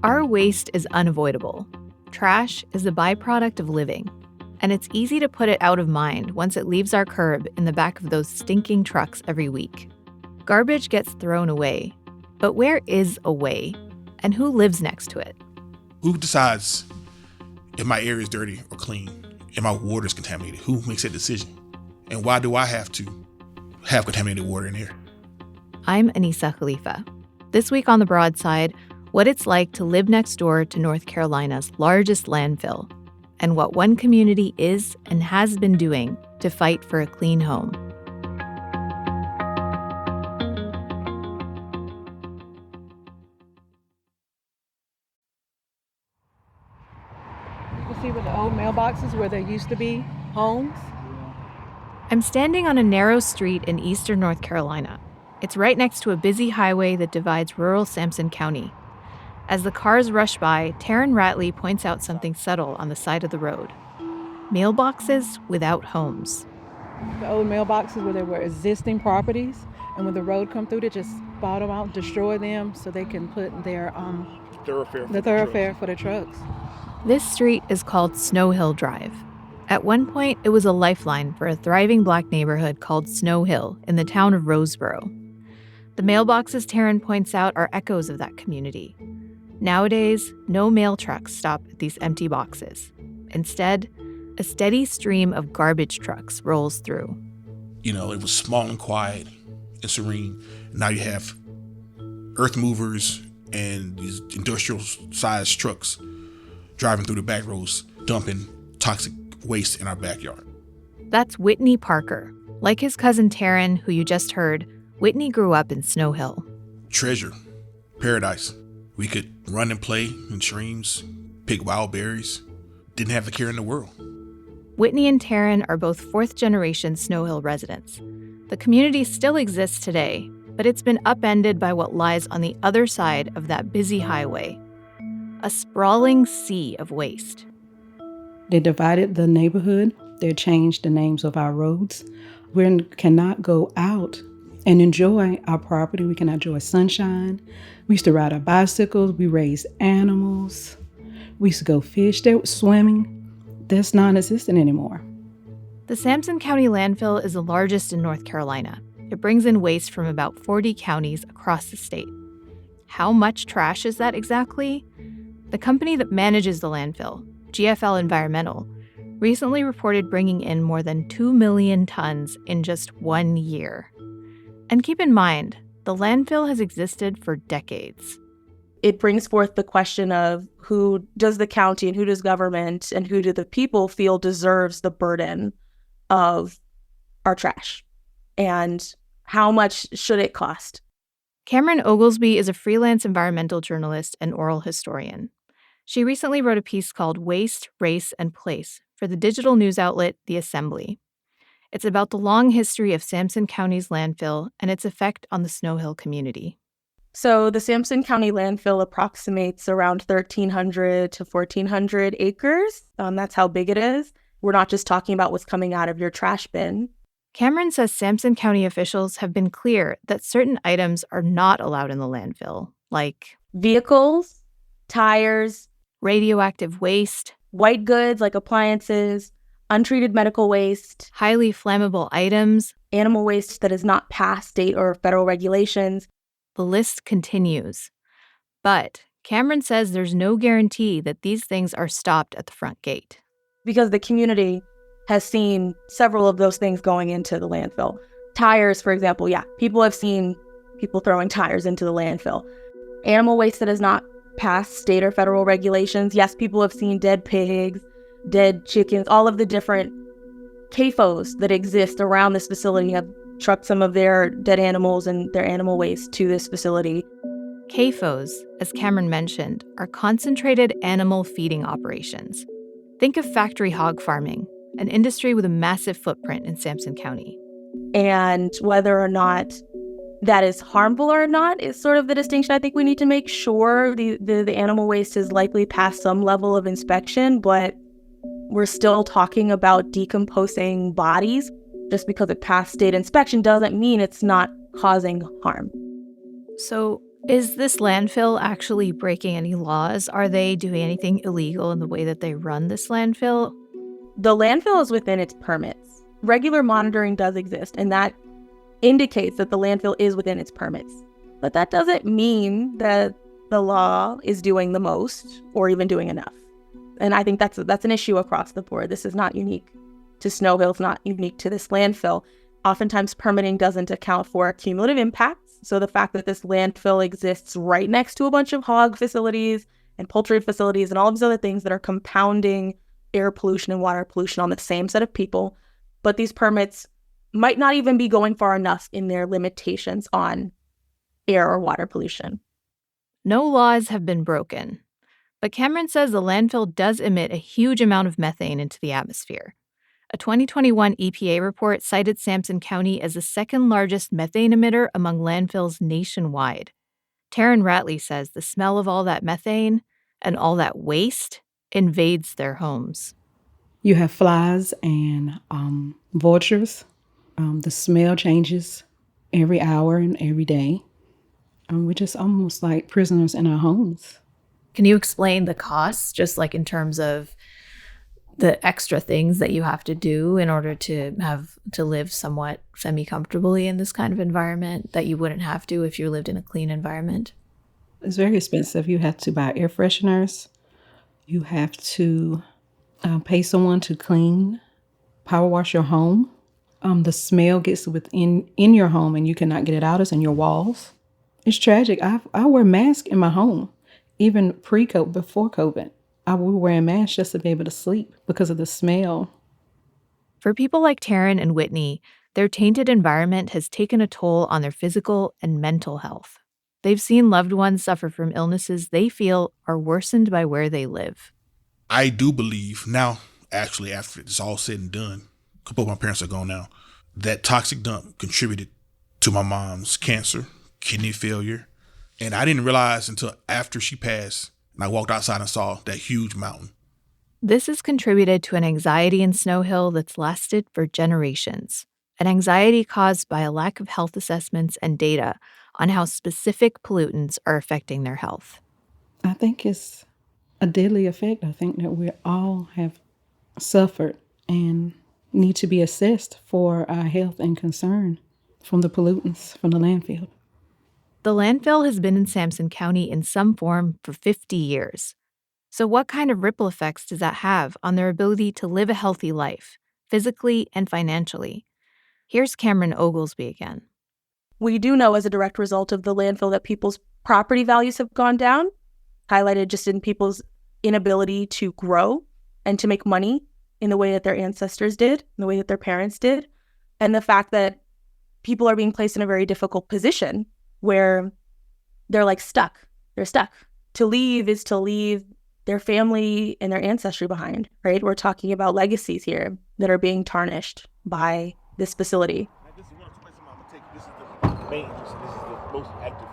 Our waste is unavoidable. Trash is a byproduct of living, and it's easy to put it out of mind once it leaves our curb in the back of those stinking trucks every week. Garbage gets thrown away, but where is away, and who lives next to it? Who decides if my area is dirty or clean, if my water is contaminated? Who makes that decision? And why do I have to have contaminated water in here? I'm Anissa Khalifa. This week on The Broadside, what it's like to live next door to North Carolina's largest landfill, and what one community is and has been doing to fight for a clean home. You can see with the old mailboxes where there used to be homes. I'm standing on a narrow street in eastern North Carolina. It's right next to a busy highway that divides rural Sampson County. As the cars rush by, Taryn Ratley points out something subtle on the side of the road. Mailboxes without homes. The old mailboxes where there were existing properties, and when the road come through, they just bought them out, destroy them so they can put their thoroughfare for the trucks. This street is called Snow Hill Drive. At one point, it was a lifeline for a thriving Black neighborhood called Snow Hill in the town of Roseboro. The mailboxes Taryn points out are echoes of that community. Nowadays, no mail trucks stop at these empty boxes. Instead, a steady stream of garbage trucks rolls through. You know, it was small and quiet and serene. Now you have earth movers and these industrial-sized trucks driving through the back roads, dumping toxic waste in our backyard. That's Whitney Parker. Like his cousin Taryn, who you just heard, Whitney grew up in Snow Hill. Treasure, paradise. We could run and play in streams, pick wild berries, didn't have a care in the world. Whitney and Taryn are both fourth-generation Snow Hill residents. The community still exists today, but it's been upended by what lies on the other side of that busy highway. A sprawling sea of waste. They divided the neighborhood. They changed the names of our roads. We cannot go out and enjoy our property. We cannot enjoy sunshine. We used to ride our bicycles. We raised animals. We used to go fish. There was swimming. That's non-existent anymore. The Sampson County landfill is the largest in North Carolina. It brings in waste from about 40 counties across the state. How much trash is that exactly? The company that manages the landfill, GFL Environmental, recently reported bringing in more than 2 million tons in just 1 year. And keep in mind, the landfill has existed for decades. It brings forth the question of who does the county and who does government and who do the people feel deserves the burden of our trash, and how much should it cost? Cameron Oglesby is a freelance environmental journalist and oral historian. She recently wrote a piece called Waste, Race, and Place for the digital news outlet The Assembly. It's about the long history of Sampson County's landfill and its effect on the Snow Hill community. So the Sampson County landfill approximates around 1,300 to 1,400 acres. That's how big it is. We're not just talking about what's coming out of your trash bin. Cameron says Sampson County officials have been clear that certain items are not allowed in the landfill, like vehicles, tires, radioactive waste, white goods like appliances, untreated medical waste, highly flammable items, animal waste that is not past state or federal regulations. The list continues. But Cameron says there's no guarantee that these things are stopped at the front gate. Because the community has seen several of those things going into the landfill. Tires, for example, people have seen people throwing tires into the landfill. Animal waste that is not past state or federal regulations. Yes, people have seen dead pigs, dead chickens, all of the different CAFOs that exist around this facility have trucked some of their dead animals and their animal waste to this facility. CAFOs, as Cameron mentioned, are concentrated animal feeding operations. Think of factory hog farming, an industry with a massive footprint in Sampson County. And whether or not that is harmful or not is sort of the distinction I think we need to make. Sure, the animal waste is likely past some level of inspection, but we're still talking about decomposing bodies. Just because it passed state inspection doesn't mean it's not causing harm. So Is this landfill actually breaking any laws? Are they doing anything illegal in the way that they run this landfill? The landfill is within its permits. Regular monitoring does exist, and that indicates that the landfill is within its permits. But that doesn't mean that the law is doing the most or even doing enough. And I think that's an issue across the board. This is not unique to Snow Hill. It's not unique to this landfill. Oftentimes, permitting doesn't account for cumulative impacts. So the fact that this landfill exists right next to a bunch of hog facilities and poultry facilities and all of these other things that are compounding air pollution and water pollution on the same set of people, but these permits might not even be going far enough in their limitations on air or water pollution. No laws have been broken. But Cameron says the landfill does emit a huge amount of methane into the atmosphere. A 2021 EPA report cited Sampson County as the second largest methane emitter among landfills nationwide. Taryn Ratley says the smell of all that methane and all that waste invades their homes. You have flies and vultures. The smell changes every hour and every day. We're just almost like prisoners in our homes. Can you explain the costs, just like in terms of the extra things that you have to do in order to live somewhat semi-comfortably in this kind of environment that you wouldn't have to if you lived in a clean environment? It's very expensive. You have to buy air fresheners. You have to pay someone to clean, power wash your home. The smell gets in your home and you cannot get it out. It's in your walls. It's tragic. I wear masks in my home. Even pre-COVID, before COVID, I was wearing masks just to be able to sleep because of the smell. For people like Taryn and Whitney, their tainted environment has taken a toll on their physical and mental health. They've seen loved ones suffer from illnesses they feel are worsened by where they live. I do believe now, actually, after it's all said and done, a couple of my parents are gone now, that toxic dump contributed to my mom's cancer, kidney failure. And I didn't realize until after she passed, and I walked outside and saw that huge mountain. This has contributed to an anxiety in Snow Hill that's lasted for generations. An anxiety caused by a lack of health assessments and data on how specific pollutants are affecting their health. I think it's a deadly effect. I think that we all have suffered and need to be assessed for our health and concern from the pollutants from the landfill. The landfill has been in Sampson County in some form for 50 years. So what kind of ripple effects does that have on their ability to live a healthy life, physically and financially? Here's Cameron Oglesby again. We do know as a direct result of the landfill that people's property values have gone down, highlighted just in people's inability to grow and to make money in the way that their ancestors did, in the way that their parents did, and the fact that people are being placed in a very difficult position where they're like stuck. They're stuck. To leave is to leave their family and their ancestry behind, right? We're talking about legacies here that are being tarnished by this facility.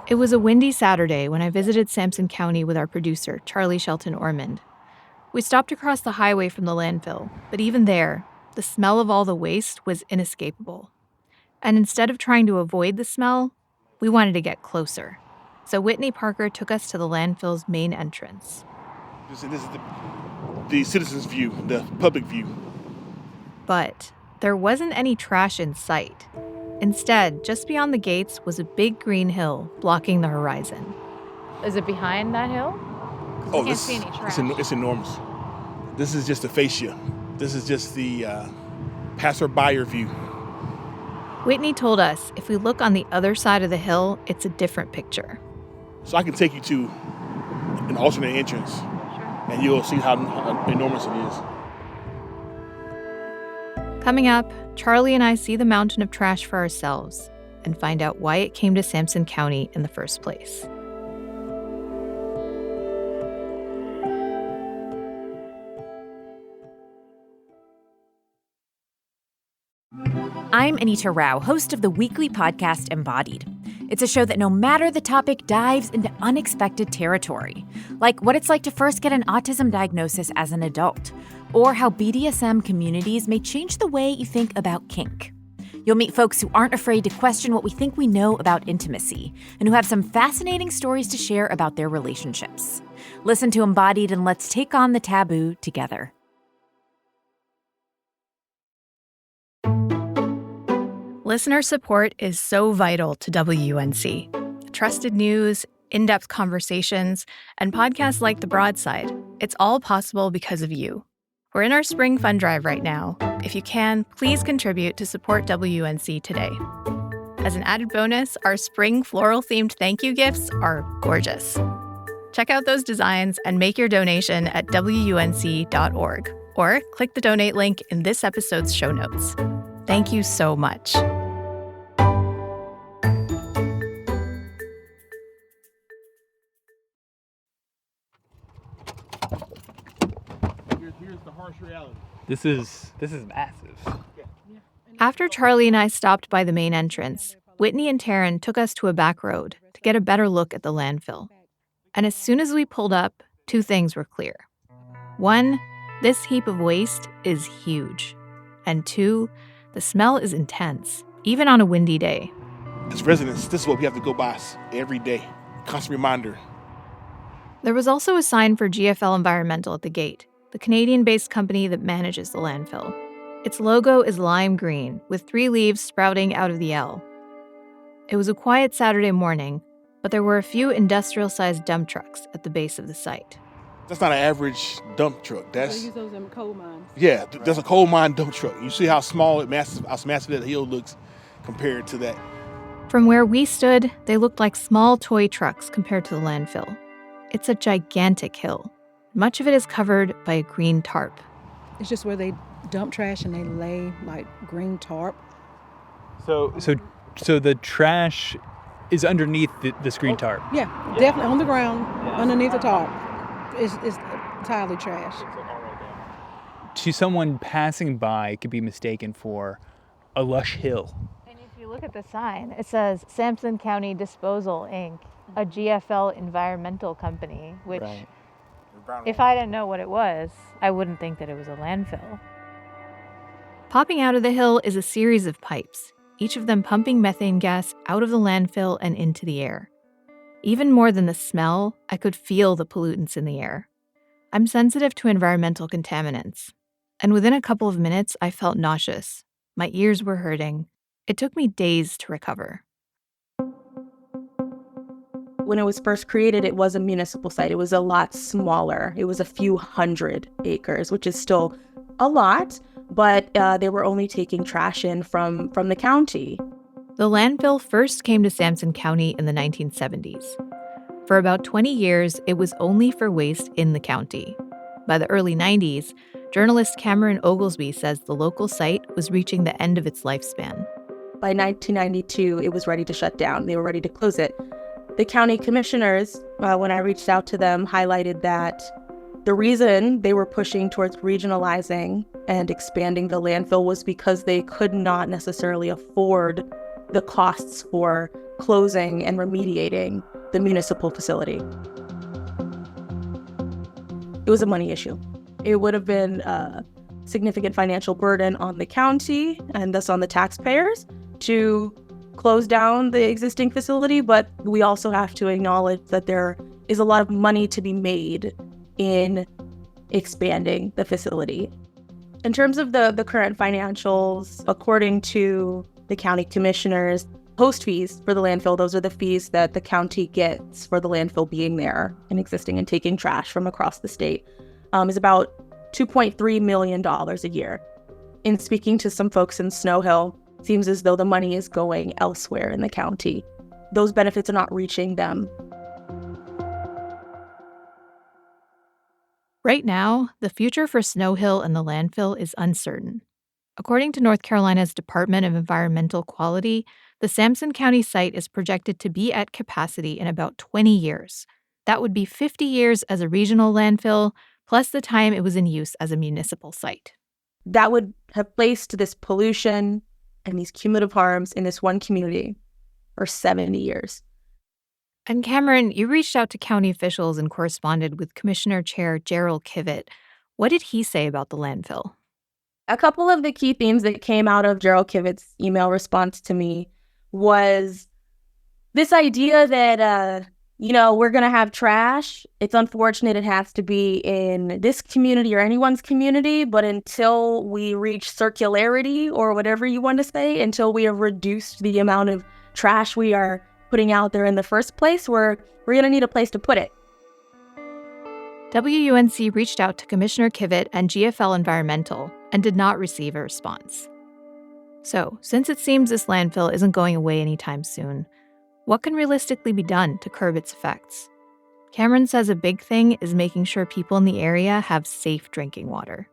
It was a windy Saturday when I visited Sampson County with our producer, Charlie Shelton Ormond. We stopped across the highway from the landfill, but even there, the smell of all the waste was inescapable. And instead of trying to avoid the smell, we wanted to get closer. So Whitney Parker took us to the landfill's main entrance. This is the citizens' view, the public view. But there wasn't any trash in sight. Instead, just beyond the gates was a big green hill blocking the horizon. Is it behind that hill? Oh, it's enormous. This is just the fascia. This is just the passerby view. Whitney told us if we look on the other side of the hill, it's a different picture. So I can take you to an alternate entrance, and you'll see how enormous it is. Coming up, Charlie and I see the mountain of trash for ourselves and find out why it came to Sampson County in the first place. I'm Anita Rao, host of the weekly podcast Embodied. It's a show that no matter the topic dives into unexpected territory, like what it's like to first get an autism diagnosis as an adult, or how BDSM communities may change the way you think about kink. You'll meet folks who aren't afraid to question what we think we know about intimacy and who have some fascinating stories to share about their relationships. Listen to Embodied and let's take on the taboo together. Listener support is so vital to WUNC. Trusted news, in-depth conversations, and podcasts like The Broadside. It's all possible because of you. We're in our spring fund drive right now. If you can, please contribute to support WUNC today. As an added bonus, our spring floral-themed thank you gifts are gorgeous. Check out those designs and make your donation at WUNC.org or click the donate link in this episode's show notes. Thank you so much. Here's the harsh reality. This is massive. After Charlie and I stopped by the main entrance, Whitney and Taryn took us to a back road to get a better look at the landfill. And as soon as we pulled up, two things were clear. One, this heap of waste is huge. And two, the smell is intense, even on a windy day. As residents, this is what we have to go by every day. Constant reminder. There was also a sign for GFL Environmental at the gate, the Canadian-based company that manages the landfill. Its logo is lime green, with 3 leaves sprouting out of the L. It was a quiet Saturday morning, but there were a few industrial-sized dump trucks at the base of the site. That's not an average dump truck. They use those in coal mines. Yeah, there's a coal mine dump truck. You see how small, how massive that hill looks compared to that. From where we stood, they looked like small toy trucks compared to the landfill. It's a gigantic hill. Much of it is covered by a green tarp. It's just where they dump trash and they lay like green tarp. So the trash is underneath this green tarp. Yeah, definitely on the ground, underneath the tarp. It's entirely trash. To someone passing by, it could be mistaken for a lush hill. And if you look at the sign, it says Sampson County Disposal, Inc., a GFL environmental company, which, Right. if I didn't know what it was, I wouldn't think that it was a landfill. Popping out of the hill is a series of pipes, each of them pumping methane gas out of the landfill and into the air. Even more than the smell, I could feel the pollutants in the air. I'm sensitive to environmental contaminants, and within a couple of minutes, I felt nauseous. My ears were hurting. It took me days to recover. When it was first created, it was a municipal site. It was a lot smaller. It was a few hundred acres, which is still a lot, but they were only taking trash in from the county. The landfill first came to Sampson County in the 1970s. For about 20 years, it was only for waste in the county. By the early 90s, journalist Cameron Oglesby says the local site was reaching the end of its lifespan. By 1992, it was ready to shut down. They were ready to close it. The county commissioners, when I reached out to them, highlighted that the reason they were pushing towards regionalizing and expanding the landfill was because they could not necessarily afford the costs for closing and remediating the municipal facility. It was a money issue. It would have been a significant financial burden on the county and thus on the taxpayers to close down the existing facility, but we also have to acknowledge that there is a lot of money to be made in expanding the facility. In terms of the current financials, according to the county commissioners, host fees for the landfill, those are the fees that the county gets for the landfill being there and existing and taking trash from across the state, is about $2.3 million a year. In speaking to some folks in Snow Hill, it seems as though the money is going elsewhere in the county. Those benefits are not reaching them. Right now, the future for Snow Hill and the landfill is uncertain. According to North Carolina's Department of Environmental Quality, the Sampson County site is projected to be at capacity in about 20 years. That would be 50 years as a regional landfill, plus the time it was in use as a municipal site. That would have placed this pollution and these cumulative harms in this one community for 70 years. And Cameron, you reached out to county officials and corresponded with Commissioner Chair Gerald Kivett. What did he say about the landfill? A couple of the key themes that came out of Gerald Kivitt's email response to me was this idea that, we're going to have trash. It's unfortunate it has to be in this community or anyone's community, but until we reach circularity or whatever you want to say, until we have reduced the amount of trash we are putting out there in the first place, we're going to need a place to put it. WUNC reached out to Commissioner Kivitt and GFL Environmental and did not receive a response. So, since it seems this landfill isn't going away anytime soon, what can realistically be done to curb its effects? Cameron says a big thing is making sure people in the area have safe drinking water.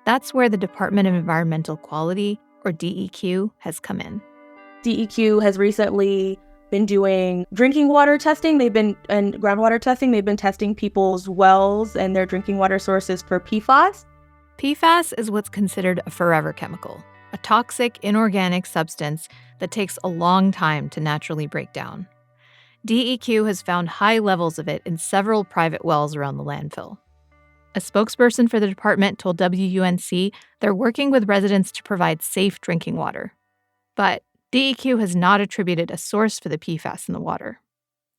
That's where the Department of Environmental Quality, or DEQ, has come in. DEQ has recently been doing drinking water testing. And groundwater testing. They've been testing people's wells and their drinking water sources for PFAS. PFAS is what's considered a forever chemical, a toxic, inorganic substance that takes a long time to naturally break down. DEQ has found high levels of it in several private wells around the landfill. A spokesperson for the department told WUNC they're working with residents to provide safe drinking water. But DEQ has not attributed a source for the PFAS in the water.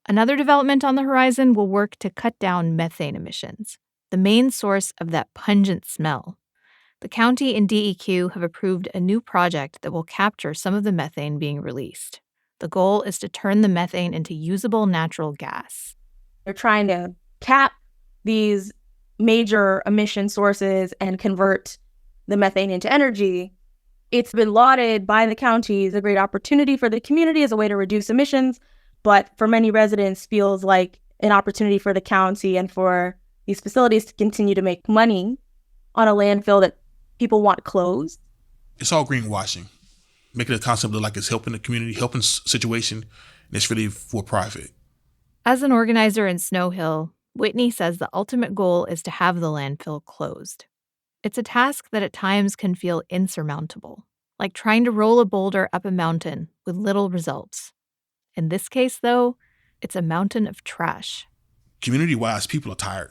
Another development on the horizon will work to cut down methane emissions, the main source of that pungent smell. The county and DEQ have approved a new project that will capture some of the methane being released. The goal is to turn the methane into usable natural gas. They're trying to cap these major emission sources and convert the methane into energy. It's been lauded by the county as a great opportunity for the community as a way to reduce emissions, but for many residents feels like an opportunity for the county and for these facilities to continue to make money on a landfill that people want closed. It's all greenwashing, making the concept look like it's helping the community, helping situation, and it's really for profit. As an organizer in Snow Hill, Whitney says the ultimate goal is to have the landfill closed. It's a task that at times can feel insurmountable, like trying to roll a boulder up a mountain with little results. In this case, though, it's a mountain of trash. Community-wise, people are tired.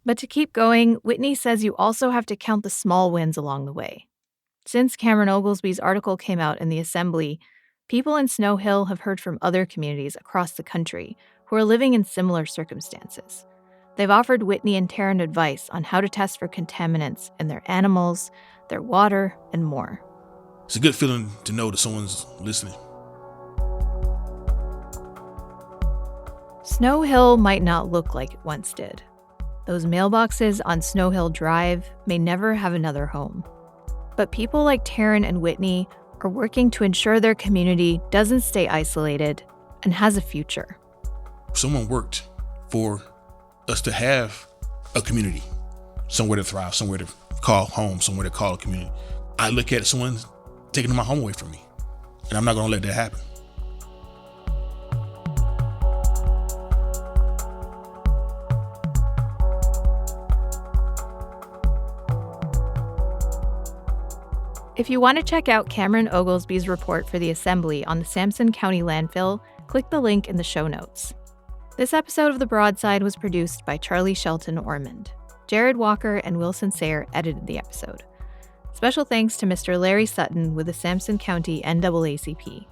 But to keep going, Whitney says you also have to count the small wins along the way. Since Cameron Oglesby's article came out in the Assembly, people in Snow Hill have heard from other communities across the country who are living in similar circumstances. They've offered Whitney and Taryn advice on how to test for contaminants in their animals, their water, and more. It's a good feeling to know that someone's listening. Snow Hill might not look like it once did. Those mailboxes on Snow Hill Drive may never have another home. But people like Taryn and Whitney are working to ensure their community doesn't stay isolated and has a future. Someone worked for us to have a community, somewhere to thrive, somewhere to call home, somewhere to call a community. I look at someone taking my home away from me, and I'm not going to let that happen. If you want to check out Cameron Oglesby's report for the Assembly on the Sampson County landfill, click the link in the show notes. This episode of The Broadside was produced by Charlie Shelton Ormond. Jared Walker and Wilson Sayer edited the episode. Special thanks to Mr. Larry Sutton with the Sampson County NAACP.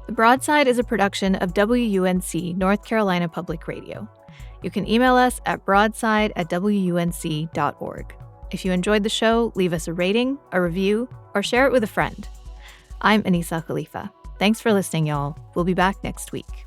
The Broadside is a production of WUNC North Carolina Public Radio. You can email us at broadside@wunc.org. If you enjoyed the show, leave us a rating, a review, or share it with a friend. I'm Anissa Khalifa. Thanks for listening, y'all. We'll be back next week.